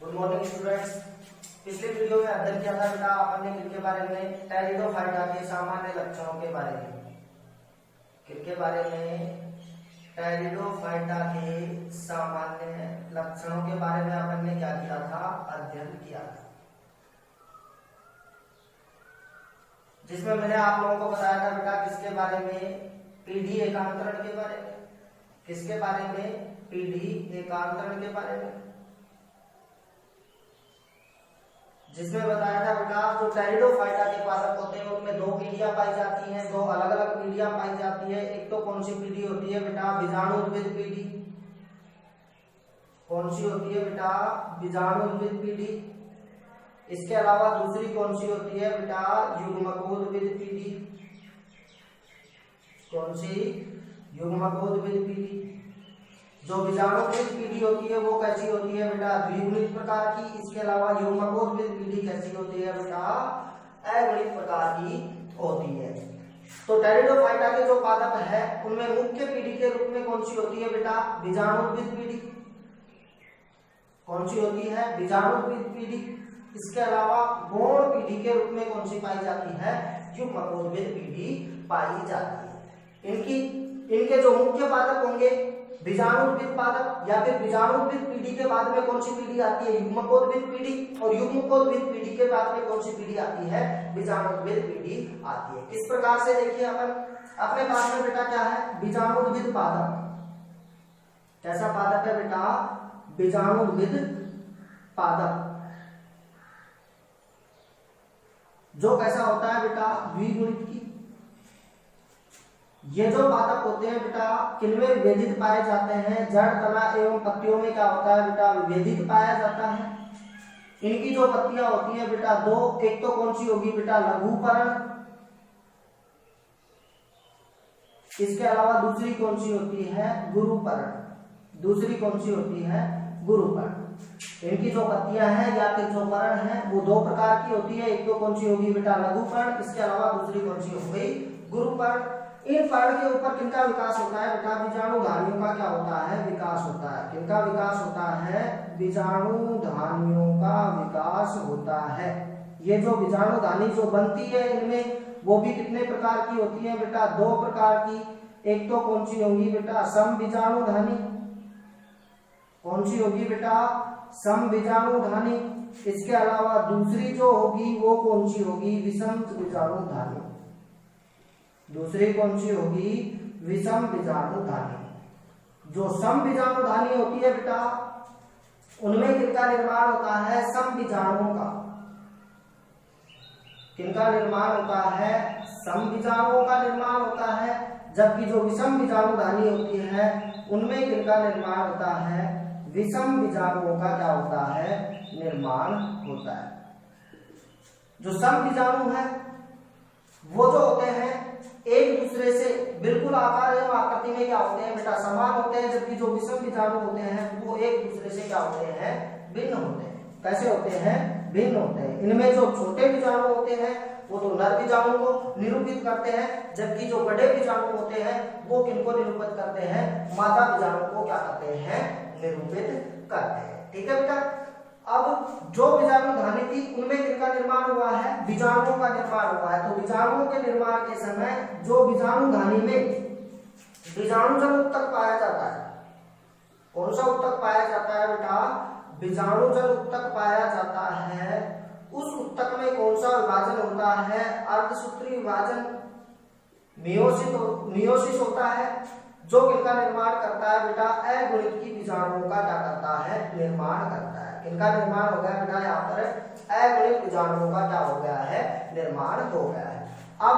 Good morning students. पिछले video में अध्ययन किया था बेटा अपन ने किसके बारे में, टेरिडोफाइटा के सामान्य लक्षणों के बारे में। किसके बारे में? टेरिडोफाइटा के सामान्य लक्षणों के बारे में अपन ने क्या किया था? अध्ययन किया था, जिसमें मैंने आप लोगों को बताया था बेटा किसके बारे में? पीढ़ी एकांतरण के बारे में। किसके बारे में? पीढ़ी एकांतरण के बारे में, जिसमें बताया था बेटा जो टेरिडोफाइटा के पादप होते हैं उनमें दो पीढ़ियां पाई जाती हैं, दो अलग अलग पीढ़ियां पाई जाती है। एक तो कौन सी पीढ़ी होती है बेटा? बीजाणुउद्भिद पीढ़ी। कौन सी होती है बेटा? बीजाणुउद्भिद पीढ़ी। इसके अलावा दूसरी कौन सी होती है बेटा? युग्मकोद्भिद पीढ़ी। कौन सी? युग्मकोद्भिद पीढ़ी। जो बीजाणुउद्भिद पीढ़ी होती है वो कैसी होती है बेटा? द्विगुणित प्रकार की। इसके अलावा युग्मकोद्भिद पीढ़ी कैसी होती है बेटा? अगुणित प्रकार की होती है। तो टेरिडोफाइटा के जो पादप है उनमें मुख्य पीढ़ी के रूप में कौन सी होती है बेटा? बीजाणुउद्भिद पीढ़ी। कौन सी होती है? बीजाणुउद्भिद पीढ़ी। इसके अलावा गौण पीढ़ी के रूप में कौन सी पाई जाती है? युग्मकोद्भिद पीढ़ी पाई जाती है। इनके जो मुख्य पादप होंगे बीजाणुउद्भिद पादप या फिर बीजाणुउद्भिद पीढ़ी के बाद में कौन सी पीढ़ी आती है? युग्मकोद्भिद पीढ़ी। और युग्मकोद्भिद पीढ़ी के बाद में कौन सी पीढ़ी आती है? बीजाणुउद्भिद पीढ़ी आती है। किस प्रकार से देखिए अपन अपने पास में बेटा क्या है? बीजाणुउद्भिद पादप। कैसा पादप है बेटा? बीजाणुउद्भिद पादप। जो कैसा होता है बेटा? द्विगुणित की। ये जो पादप होते हैं बेटा किनमें विभेदित पाए जाते हैं? जड़, तना एवं पत्तियों में क्या होता है बेटा? विभेदित पाया जाता है। इनकी जो पत्तियां होती है बेटा दो, एक तो कौन सी होगी बेटा? लघुपर्ण। इसके अलावा दूसरी कौन सी होती है? गुरुपर्ण। दूसरी कौन सी होती है? गुरुपर्ण। इनकी जो पत्तियां हैं या फिर जो पर्ण है वो दो प्रकार की होती है। एक तो कौन सी होगी बेटा? लघुपर्ण। इसके अलावा दूसरी कौन सी हो गई? गुरुपर्ण। इन पर्ण के ऊपर किनका विकास होता है बेटा? बीजाणुधानियों का क्या होता है? विकास होता है। किनका विकास होता है? बीजाणुधानियों का विकास होता है। ये जो बीजाणुधानी जो बनती है इनमें वो भी कितने प्रकार की होती है बेटा? दो प्रकार की। एक तो कौन सी होगी बेटा? समबीजाणुधानी। कौन सी होगी बेटा? समबीजाणुधानी। इसके अलावा दूसरी जो होगी वो कौन सी होगी? विषम बीजाणुधानी। दूसरी कौन सी होगी? विषम बीजाणुधानी। जो सम बीजाणुधानी होती है बेटा उनमें किनका निर्माण होता है? सम बीजाणुओं का। किनका निर्माण होता है? सम बीजाणुओं का निर्माण होता है। जबकि जो विषम बीजाणुधानी होती है उनमें किनका निर्माण होता है? विषम बीजाणुओं का क्या होता है? निर्माण होता है। जो सम बीजाणु है वो जो होते हैं एक दूसरे से बिल्कुल आकार एवं आकृति में क्या होते हैं बेटा? समान होते हैं। जबकि जो विषम बीजाणु होते हैं वो एक दूसरे से क्या होते हैं? भिन्न होते हैं। कैसे होते हैं? भिन्न होते हैं। इनमें जो छोटे बीजाणु होते हैं वो तो नर बीजाणु को निरूपित करते हैं, जबकि जो बड़े बीजाणु होते हैं वो किनको निरूपित करते हैं? मादा बीजाणु को क्या करते हैं? निरूपित करते हैं। ठीक है बेटा। अब जो बीजाणुधानी थी उनमें किनका निर्माण हुआ है? बीजाणुओं का निर्माण हुआ है। तो बीजाणुओं के निर्माण के समय जो बीजाणुधानी में बीजाणुजन उत्तक पाया जाता है, कौन सा उत्तक पाया जाता है बेटा? बीजाणुजन उत्तक पाया जाता है। उस उत्तक में कौन सा विभाजन होता है? अर्धसूत्री विभाजन, मियोसिस होता है। जो किनका निर्माण करता है बेटा? अगुणित की बीजाणुओं का क्या करता है? निर्माण करता है। किनका निर्माण हो गया बेटा? यहाँ पर अगुणित बीजाणुओं का क्या हो गया है? निर्माण हो गया है। अब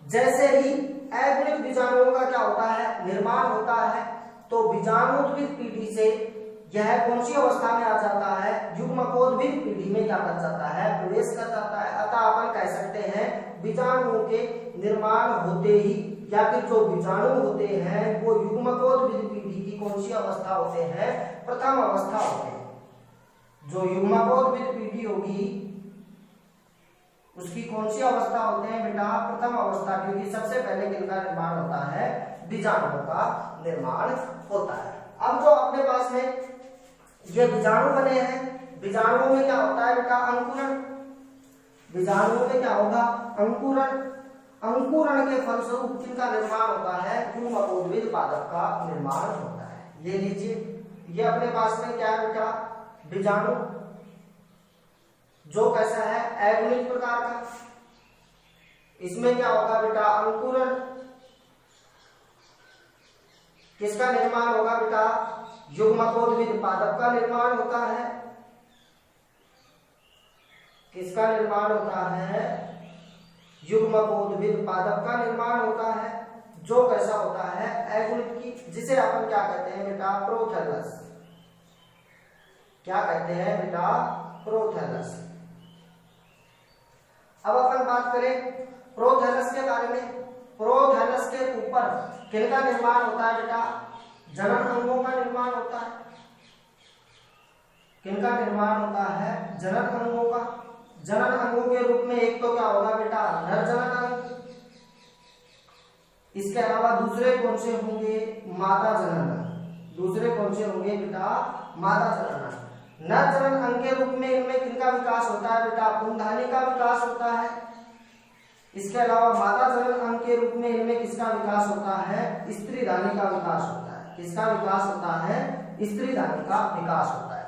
जैसे ही अगुणित बीजाणुओं का क्या होता है? निर्माण होता है, तो बीजाणुउद्भिद पीढ़ी से यह कौन सी अवस्था में आ जाता है? युग्मकोद्भिद पीढ़ी में क्या कर जाता है? प्रवेश कर जाता है। अतः अपन कह सकते हैं बीजाणुओं के निर्माण होते ही या फिर जो बीजाणु होते हैं वो युग्मकोद्भिद पीढ़ी की कौन सी अवस्था होते हैं? प्रथम अवस्था होते हैं। जो युग्मकोद्भिद पीढ़ी होगी उसकी कौन सी अवस्था होते हैं बेटा? प्रथम अवस्था, क्योंकि सबसे पहले किनका निर्माण होता है? बीजाणुओं का निर्माण होता है। अब जो अपने पास में ये बीजाणु बने हैं, बीजाणुओं में क्या होता है बेटा? अंकुरण। बीजाणुओं में क्या होगा? अंकुरण। अंकुरण के फलस्वरूप किनका निर्माण होता है? युग्मकोद्भिद पादप का निर्माण होता है। ये लीजिए, ये अपने पास में क्या है बेटा? बीजाणु, जो कैसा है? अगुणित प्रकार का। इसमें क्या होगा बेटा? अंकुरण। किसका निर्माण होगा बेटा? युग्मकोद्भिद पादप का निर्माण होता है। किसका निर्माण होता है? युग्मकोद्भिद पादप का निर्माण होता है, जो कैसा होता है? अगुणित की, जिसे अपन क्या कहते हैं बेटा? प्रोथैलस। क्या कहते हैं बेटा? प्रोथैलस। अब अपन बात करें प्रोथैलस के बारे में। प्रोथैलस के ऊपर किनका निर्माण होता है बेटा? जनन अंगों का निर्माण होता है। किनका निर्माण होता है? जनन अंगों का। जनन अंगों के रूप में एक तो क्या होगा बेटा? नर जनन अंग। इसके अलावा दूसरे कौन से होंगे? मादा जनन अंग। दूसरे कौन से होंगे बेटा? मादा जनन अंग। नर जनन अंग के रूप में इनमें किनका विकास होता है बेटा? पुंधानी का विकास होता है। इसके अलावा मादा जनन अंग के रूप में इनमें किसका विकास होता है? स्त्रीधानी का विकास होता है। किसका विकास होता है? स्त्रीधानी का विकास होता है।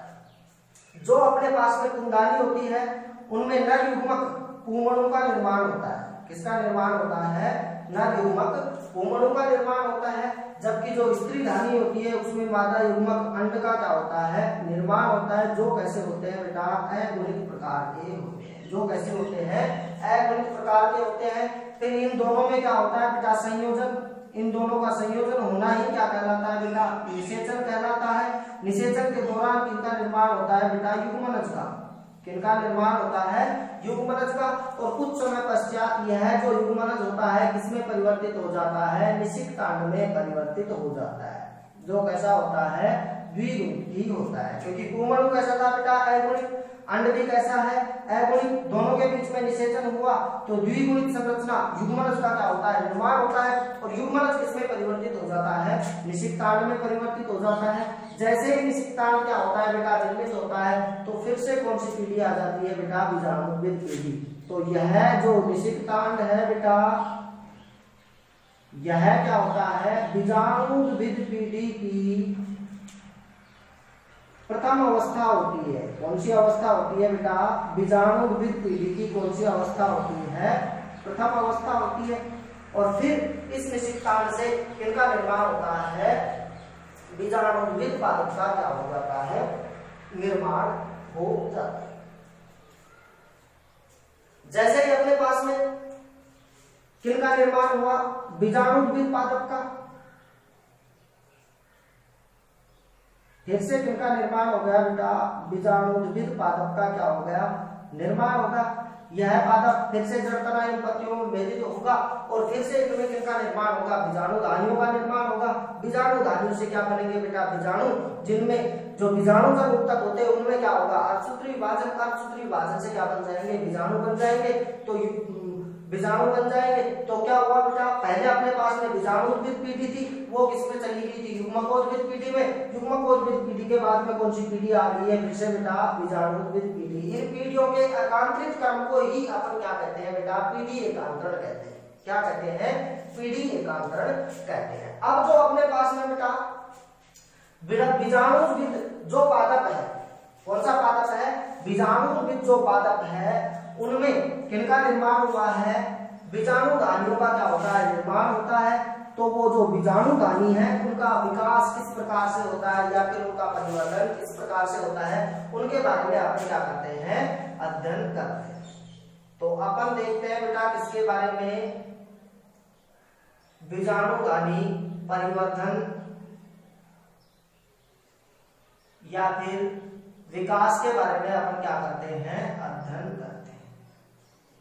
जो अपने पास में पुंधानी होती है उनमें नर युग्मक पुंगणु का निर्माण होता है। किसका निर्माण होता है? नर युग्मक पुंगणु का निर्माण होता है। जबकि जो स्त्रीधानी होती है उसमें मादा युग्मक अंड का क्या होता है? निर्माण होता है, जो कैसे होते हैं बेटा? अगुणित प्रकार के होते हैं। जो कैसे होते हैं? अगुणित प्रकार के होते हैं। फिर इन दोनों में क्या होता है बेटा? संयोजन। इन दोनों का संयोजन होना ही क्या कहलाता है बेटा? निषेचन कहलाता है। निषेचन के दौरान किनका निर्माण होता है बेटा? युग्मनज का। किनका निर्माण होता है? युग्मनज का। और कुछ समय पश्चात यह जो युग्मनज होता है किसमें परिवर्तित हो जाता है? निषिक्तांड में परिवर्तित हो जाता है, जो कैसा होता है? द्विगुणित ही होता है। क्योंकि पुंगणु कैसा था बेटा? अगुणित। अंड भी कैसा है? अगुणित। दोनों के बीच में निषेचन हुआ तो द्विगुणित संरचना युग्मनज का क्या होता है? निर्माण होता है। और युग्मनज किसमें परिवर्तित हो जाता है? निषिक्तांड में परिवर्तित हो जाता है। जैसे ही निषिक्तांड क्या होता है बेटा? निर्मित होता है, तो फिर से कौन सी पीढ़ी आ जाती है बेटा? बीजाणुविद पीढ़ी। तो यह जो निषिक्तांड है बेटा, यह क्या होता है? बीजाणुविद पीढ़ी की प्रथम अवस्था होती है। कौन सी अवस्था होती है बेटा? बीजाणुविद पीढ़ी की कौन सी अवस्था होती है? प्रथम अवस्था होती है। और फिर इस निषिक्तांड से किनका निर्माण होता है? बीजाणुविद पादप का क्या हो जाता है? निर्माण हो जाता है। जैसे ही अपने पास में किनका निर्माण हुआ? बीजाणुविद पादप का। फिर से किनका निर्माण हो गया बेटा? बीजाणुविद पादप का क्या हो गया? निर्माण होगा। यह पादप फिर से जड़तना इन पत्तियों में भेदित होगा और फिर से इनमें किनका निर्माण होगा? बीजाणुधानियों का निर्माण होगा। बीजाणुधानियों से क्या बनेंगे बेटा? बीजाणु, जिनमें जो बीजाणु का ऊतक होते हैं उनमें क्या होगा? अर्धसूत्री विभाजन। अर्धसूत्री विभाजन से क्या बन जाएंगे? बीजाणु बन जाएंगे। तो बीजाणु बन जाएंगे। तो क्या हुआ बेटा? पहले अपने पास में बीजाणुविद पीढ़ी थी, वो किसमें चली गई थी? युग्मकोद्भिद पीढ़ी में। युग्मकोद्भिद पीढ़ी के बाद में कौन सी पीढ़ी आ गई है? फिर से बेटा बीजाणुविद पीढ़ी। इन पीढ़ियों के एकांतरित क्रम को ही अपन क्या कहते हैं बेटा? पीढ़ी एकांतरण कहते हैं। क्या कहते हैं? पीढ़ी एकांतरण कहते हैं। अब जो अपने पास में बेटा बीजाणुविद जो पादप है, कौन सा पादप है? बीजाणुविद जो पादप है उनमें किनका निर्माण हुआ है? बीजाणुधानियों का क्या होता है? निर्माण होता है। तो वो जो बीजाणुधानी है उनका विकास किस प्रकार से होता है या फिर उनका परिवर्तन किस प्रकार से होता है, उनके बारे में अपन क्या करते हैं? अध्ययन करते हैं। तो अपन देखते हैं बेटा किसके बारे में? बीजाणुधानी परिवर्तन या फिर विकास के बारे में अपन क्या करते हैं? अध्ययन करते हैं।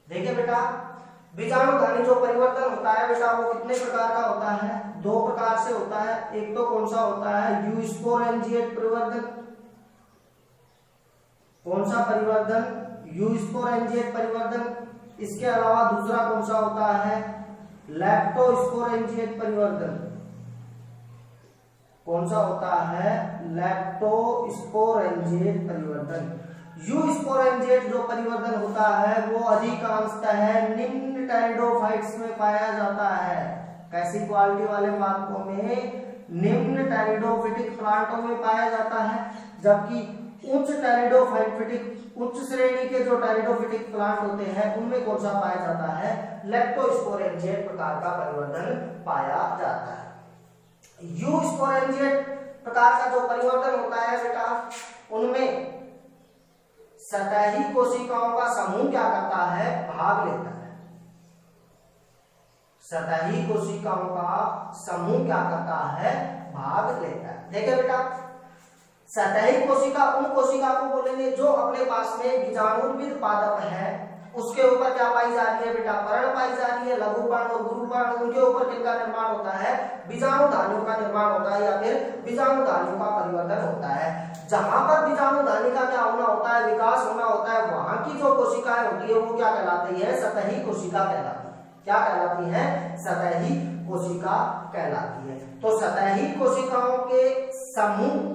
देखिए बेटा, बीजाणुधानी जो परिवर्तन होता है बेटा वो कितने प्रकार का होता है? दो प्रकार से होता है। एक तो कौन सा होता है? यूस्पोरेंजिएट परिवर्तन। कौन सा परिवर्तन? यूस्पोरेंजिएट परिवर्तन। इसके अलावा दूसरा कौन सा होता है? लैक्टोस्पोरेंजिएट परिवर्तन। कौन सा होता है? लैक्टोस्पोरेंजिएट परिवर्तन। यू स्पोरेंजिएट जो परिवर्तन होता है वो अधिकांशतः निम्न टेरिडोफाइट्स में पाया जाता है। कैसी क्वालिटी वाले पादपों में? निम्न टेरिडोफिटिक प्लांटों में पाया जाता है, जबकि उच्च टेरिडोफाइटिक उच्च श्रेणी के जो टेरिडोफिटिक प्लांट होते हैं उनमें कौन सा पाया जाता है? लेप्टोस्पोरेंजिएट प्रकार का परिवर्तन पाया जाता है। यू स्पोरेंजिएट प्रकार का जो परिवर्तन होता है बेटा, उनमें सतही कोशिकाओं का समूह क्या करता है? भाग लेता है। सतही कोशिकाओं का समूह क्या करता है? भाग लेता है। देखिए बेटा, सतही कोशिका उन कोशिका को बोलेंगे जो अपने पास में बीजाणुविद पादप है, उसके ऊपर क्या पाई जा रही है बेटा? पर्ण पाई जा रही है। लघु पर्ण और गुरु पर्ण, उनके ऊपर किनका निर्माण होता है? बीजाणु धानियों का निर्माण होता है या फिर बीजाणु धानियों का परिवर्तन होता है। जहां पर बीजाणु धानी का क्या होना होता है? विकास होना होता है। वहां की जो कोशिकाएं होती है वो क्या कहलाती है? सतही कोशिका कहलाती है। क्या कहलाती है? सतही कोशिका कहलाती है। तो सतही कोशिकाओं के समूह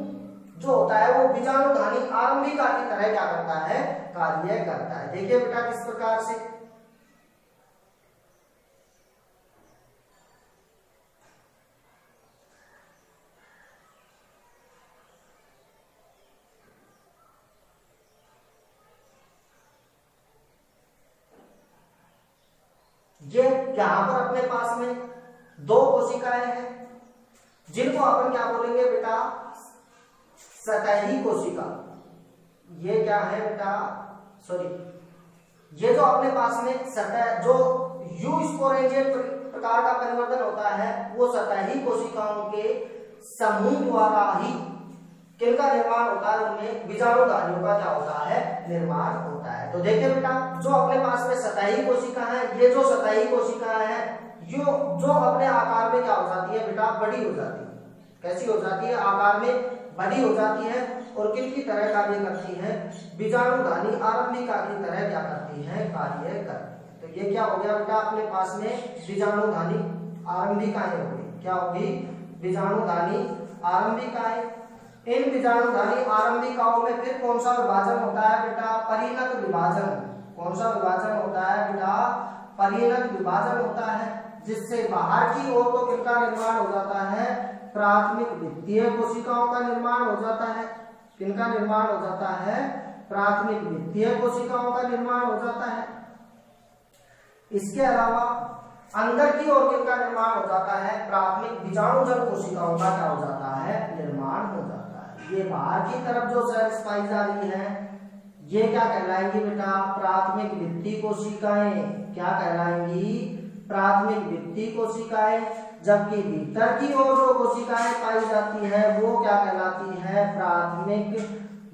जो होता है वो बीजाणुधानी आरंभिका की तरह क्या करता है? कार्य करता है। देखिए बेटा किस प्रकार से। ये यहां पर अपने पास में दो कोशिकाएं हैं जिनको अपन क्या बोलेंगे बेटा? सतही कोशिका। ये क्या है बेटा? सॉरी, ये जो अपने पास में सतह जो यू स्पोरेंजिएट प्रकार का परिवर्तन होता है वो सतही कोशिकाओं के समूह द्वारा ही किनका निर्माण होता है? उनमें बीजाणुधानियों का क्या होता है? निर्माण होता है। तो देखिए बेटा, जो अपने पास में सतही कोशिका है, ये जो सतही कोशिका है जो अपने आकार में क्या हो जाती है बेटा? बड़ी हो जाती है। कैसी हो जाती है? आकार में बड़ी हो जाती है और किनकी तरह कार्य करती है? बीजाणुधानी आरंभिका की तरह क्या करती है? कार्य करती है। तो ये क्या हो गया बेटा? अपने पास में बीजाणुधानी आरंभिकाएं हो गई। क्या होगी? बीजाणुधानी आरंभिकाएं। इन बीजाणुधानी आरंभिकाओं में फिर कौन सा विभाजन होता है बेटा? परिणत विभाजन। कौन सा विभाजन होता है बेटा? परिणत विभाजन होता है, जिससे बाहर की ओर तो किनका निर्माण हो जाता है? प्राथमिक द्वितीय कोशिकाओं का निर्माण हो जाता है। किनका निर्माण हो जाता है? प्राथमिक द्वितीय कोशिकाओं का निर्माण हो जाता है। इसके अलावा अंदर की ओर किनका निर्माण हो जाता है? प्राथमिक बीजाणुजन कोशिकाओं का क्या हो जाता है? निर्माण हो जाता है। ये बाहर की तरफ जो सेल्स पाई जा रही है ये क्या कहलाएंगी बेटा? प्राथमिक द्वितीय कोशिकाएं। क्या कहलाएंगी? प्राथमिक द्वितीय कोशिकाएं। जबकि भीतर की ओर जो कोशिकाएं पाई जाती है वो क्या कहलाती है? प्राथमिक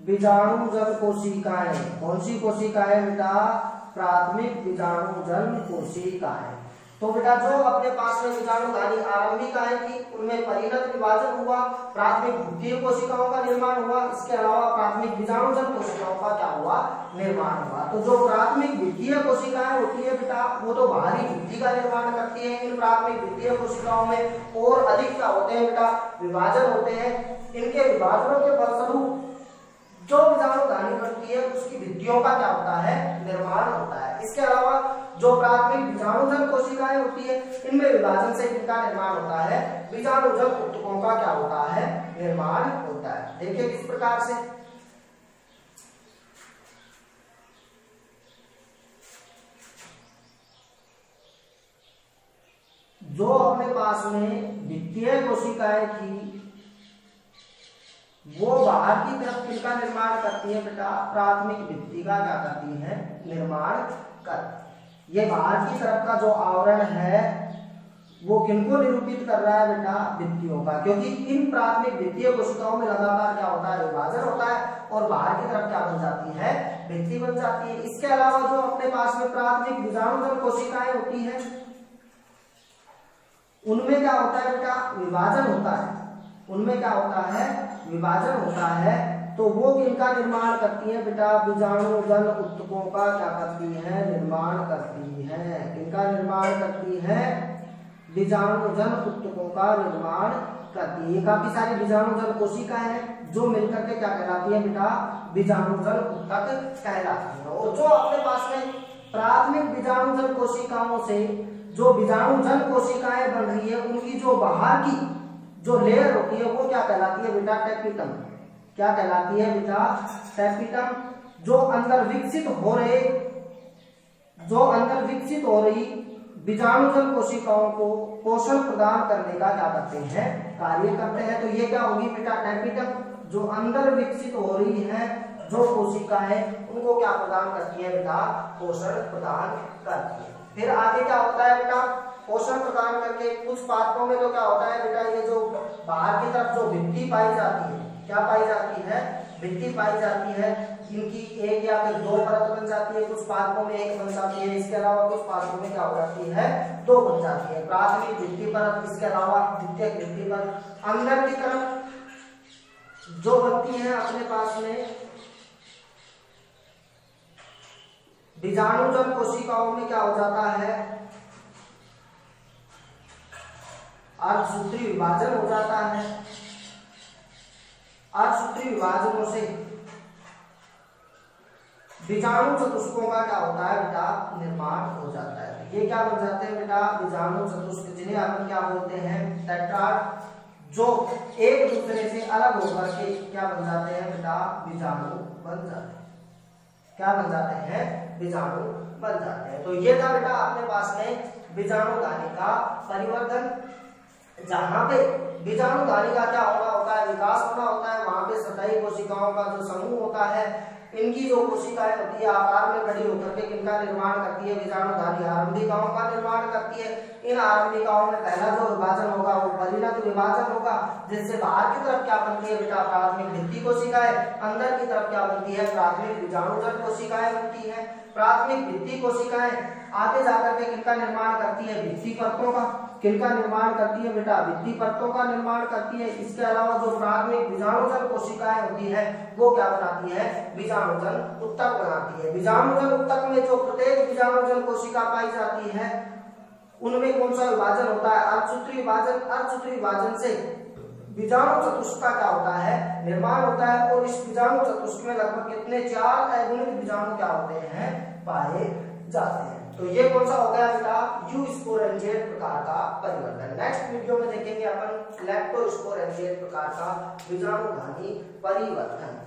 बीजाणुजन कोशिकाएं। कौन सी कोशिकाएं बेटा? प्राथमिक बीजाणुजन कोशिकाएं। तो बेटा जो अपने पास में बीजाणुधानी आरंभिकाएं थी उनमें परिणत विभाजन हुआ, प्राथमिक द्वितीय कोशिकाओं का निर्माण हुआ। इसके अलावा प्राथमिक बीजाणुजन कोशिकाओं का क्या हुआ? निर्माण हुआ। तो जो प्राथमिक द्वितीय कोशिकाएं होती है बेटा वो तो बाहरी भित्ति का निर्माण करती है। इन प्राथमिक द्वितीय कोशिकाओं में और अधिक क्या होते हैं बेटा? विभाजन होते हैं। इनके विभाजनों के फलस्वरूप जो बीजाणुधानी बनती है उसकी भित्तियों का क्या होता है? निर्माण होता है। इसके अलावा जो प्राथमिक बीजाणुजन कोशिकाएं होती है इनमें विभाजन से किनका निर्माण होता है? बीजाणुजन ऊतकों का क्या होता है? निर्माण होता है। देखिए किस प्रकार से। जो अपने पास में द्वितीय कोशिकाएं थी वो बाहर की तरफ किसका निर्माण करती है बेटा? प्राथमिक भित्ति का क्या करती है? निर्माण करती। ये बाहर की तरफ का जो आवरण है वो किनको निरूपित कर रहा है बेटा? भित्तियों का। क्योंकि इन प्राथमिक द्वितीय कोशिकाओं में लगातार क्या होता है? विभाजन होता है और बाहर की तरफ क्या बन जाती है? भित्ति बन जाती है। इसके अलावा जो अपने पास में प्राथमिक बीजाणुजन कोशिकाएं होती है उनमें क्या होता है बेटा? विभाजन होता है। उनमें क्या होता है? विभाजन होता है। तो वो किनका निर्माण करती है बेटा? बीजाणुजन ऊतकों का क्या करती है? निर्माण करती है। किनका निर्माण करती है? बीजाणुजन ऊतकों का निर्माण करती है। ये काफी सारी बीजाणुजन कोशिकाएं हैं जो मिलकर के क्या कहलाती है बेटा, बीजाणुजन ऊतक कहलाती है। और जो अपने पास में प्राथमिक बीजाणुजन कोशिकाओं से जो बीजाणुजन कोशिकाएं बन रही है, उनकी जो बाहर की जो लेयर होती है वो क्या कहलाती है बेटा, टेपिटम। क्या कहलाती है बेटा, टेपिटम। जो अंदर विकसित हो रही बीजाणुजन कोशिकाओं को पोषण प्रदान करने का क्या करते हैं, कार्य करते हैं। तो ये क्या होगी बेटा, टेपिटम। जो अंदर विकसित हो रही है जो कोशिकाएं, उनको क्या प्रदान करती है बेटा, पोषण प्रदान करती है। फिर आगे क्या होता है बेटा, पोषण प्रदान करके कुछ पात्रों में तो क्या होता है बेटा, ये जो बाहर की तरफ जो भित्ति पाई जाती है, क्या पाई जाती है, भित्ति पाई जाती है। इनकी एक या फिर दो परत बन जाती है, कुछ पादपों में एक बन जाती है, इसके अलावा कुछ पादपों में क्या हो जाती है, दो बन जाती है। प्राथमिक भित्ति परत, इसके अलावा द्वितीयक भित्ति परत। अंदर की तरफ जो बनती है अपने पास में बीजाणुजन कोशिकाओं में क्या हो जाता है, अर्धसूत्री विभाजन हो जाता है। अर्धसूत्री विभाजनों से बीजाणु चतुष्कों का क्या होता है बेटा, निर्माण हो जाता है। ये क्या बन जाते हैं बेटा, बीजाणु चतुष्क, जिन्हें अपन क्या बोलते हैं, टेट्राड, जो एक दूसरे से अलग होकर के क्या बन जाते हैं बेटा, बीजाणु बन जाते हैं। क्या बन जाते हैं, बीजाणु बन जाते हैं। तो ये था बेटा अपने पास में बीजाणुधानी का परिवर्तन। जहां पे बीजाणुधानी का क्या होना होता है, विकास होना होता है, वहां पे सतही कोशिकाओं का जो समूह होता है, इनकी जो कोशिकाएं होती है आकार में बड़ी होकर के किनका निर्माण करती है, बीजाणुधानी आरंभिकाओं का निर्माण करती है। इन आरंभिकाओं में पहला जो विभाजन होगा वो परिणत विभाजन होगा, जिससे बाहर की तरफ क्या बनती है बेटा, प्राथमिक भित्ति कोशिकाएं, अंदर की तरफ क्या बनती है, प्राथमिक बीजाणुजन कोशिकाएं बनती है। प्राथमिक भित्ति कोशिकाएं आगे जाकर के किनका निर्माण करती है, भित्ति परतों का। किनका निर्माण करती है बेटा, भित्ति परतों का निर्माण करती है। इसके अलावा जो प्राथमिक बीजाणुजन कोशिकाएं होती है वो क्या बनाती है, बीजाणुजन ऊतक बनाती है। बीजाणुजन ऊतक में जो प्रत्येक बीजाणुजन कोशिका पाई जाती है उनमें कौन सा विभाजन होता है, अर्धसूत्री विभाजन। अर्धसूत्री विभाजन से बीजाणु चतुष्क का क्या होता है, निर्माण होता है। और इस बीजाणु चतुष्क में लगभग कितने, 4 अगुणित बीजाणु क्या होते हैं, पाए जाते हैं। तो ये कौन सा हो गया बेटा, यूस्पोरेंजिएट प्रकार का परिवर्तन। नेक्स्ट वीडियो में देखेंगे अपन लेप्टोस्पोरेंजिएट प्रकार का बीजाणुधानी परिवर्तन।